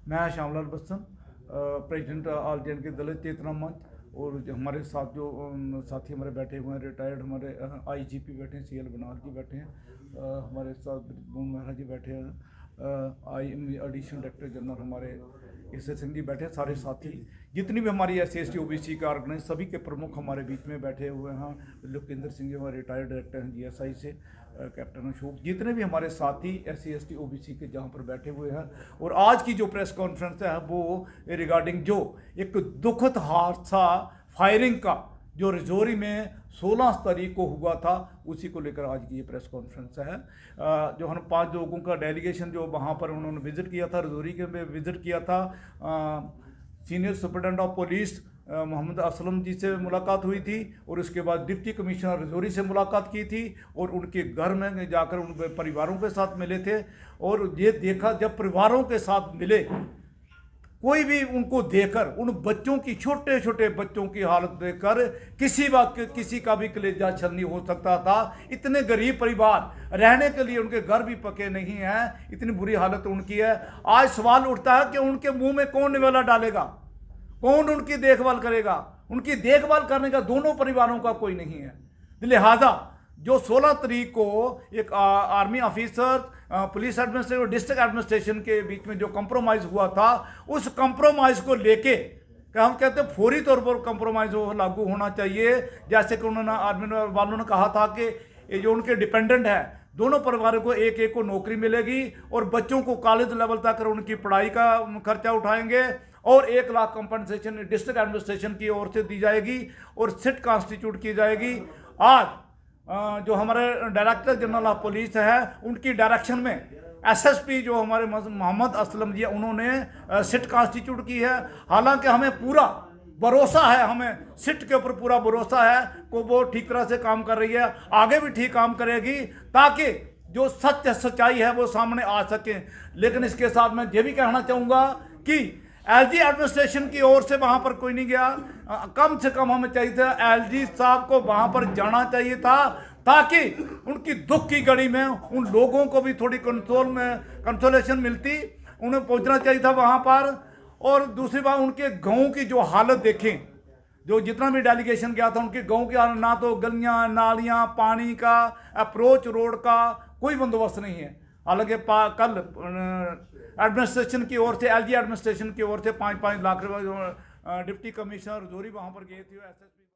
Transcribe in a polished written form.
मैं Shyamlal Bachchan, president all India के दलित चेतना मंच। और हमारे साथ जो साथी हमारे बैठे हुए हैं, रिटायर्ड हमारे आईजीपी बैठे हैं, सीएल बनाल जी बैठे हैं, हमारे साथ भूम मेहरा जी बैठे हैं, आई एडिशनल डायरेक्टर जनरल हमारे एस सिंह जी बैठे हैं। सारे साथी जितनी भी हमारी SC/ST OBC का ऑर्गेनाइज सभी के प्रमुख हमारे बीच में बैठे हुए हैं। लोकेंद्र सिंह जी हमारे रिटायर्ड डायरेक्टर हैं GSI से, कैप्टन अशोक, जितने भी हमारे साथी SC/ST OBC के जहाँ पर बैठे हुए हैं। और आज की जो प्रेस कॉन्फ्रेंस है वो रिगार्डिंग जो एक दुखद हादसा फायरिंग का जो रजौरी में 16 तारीख को हुआ था, उसी को लेकर आज की ये प्रेस कॉन्फ्रेंस है। जो हम 5 लोगों का डेलीगेशन जो वहाँ पर उन्होंने विजिट किया था, रजौरी के में विजिट किया था। Senior superintendent of police Mohammad Aslam ji से मुलाकात हुई थी, और उसके बाद डिप्टी कमिश्नर रजौरी से मुलाकात की थी, और उनके घर में जाकर उन परिवारों के साथ मिले थे। और ये देखा, जब परिवारों के साथ मिले, कोई भी उनको देखकर, उन बच्चों की, छोटे छोटे बच्चों की हालत देखकर किसी का भी कलेजा छलनी हो सकता था। इतने गरीब परिवार, रहने के लिए उनके घर भी पके नहीं हैं, इतनी बुरी हालत उनकी है। आज सवाल उठता है कि उनके मुंह में कौन निवाला डालेगा, कौन उनकी देखभाल करेगा। उनकी देखभाल करने का दोनों परिवारों का कोई नहीं है। लिहाजा जो 16 तारीख को एक आर्मी ऑफिसर, पुलिस एडमिनिस्ट्रेशन और डिस्ट्रिक्ट एडमिनिस्ट्रेशन के बीच में जो कंप्रोमाइज़ हुआ था, उस कंप्रोमाइज़ को लेके हम कहते हैं फौरी तौर पर कंप्रोमाइज़ लागू होना चाहिए। जैसे कि उन्होंने आर्मी वालों ने कहा था कि ये जो उनके डिपेंडेंट है, दोनों परिवारों को एक एक को नौकरी मिलेगी, और बच्चों को कॉलेज लेवल तक उनकी पढ़ाई का खर्चा उठाएंगे, और 1 लाख कंपनसेशन डिस्ट्रिक्ट एडमिनिस्ट्रेशन की ओर से दी जाएगी, और सिट कॉन्स्टिट्यूट की जाएगी। आज जो हमारे डायरेक्टर जनरल ऑफ पुलिस है, उनकी डायरेक्शन में SSP जो हमारे मोहम्मद असलम जी, उन्होंने सिट कॉन्स्टिट्यूट की है। हालांकि हमें पूरा भरोसा है, हमें सिट के ऊपर पूरा भरोसा है कि वो ठीक तरह से काम कर रही है, आगे भी ठीक काम करेगी, ताकि जो सच्चाई है वो सामने आ सके। लेकिन इसके साथ मैं ये भी कहना चाहूँगा कि LG एडमिनिस्ट्रेशन की ओर से वहाँ पर कोई नहीं गया। कम से कम हमें चाहिए था LG साहब को वहाँ पर जाना चाहिए था, ताकि उनकी दुख की घड़ी में उन लोगों को भी थोड़ी कंसोलेशन मिलती। उन्हें पहुँचना चाहिए था वहाँ पर। और दूसरी बात, उनके गाँव की जो हालत देखें, जो जितना भी डेलीगेशन गया था, उनके गाँव की हालत, ना तो गलियाँ नालियाँ, पानी का, अप्रोच रोड का कोई बंदोबस्त नहीं है। हालांकि कल एडमिनिस्ट्रेशन की ओर से, LG एडमिनिस्ट्रेशन की ओर से 5-5 लाख रुपये डिप्टी कमिश्नर रजौरी वहाँ पर गए थे।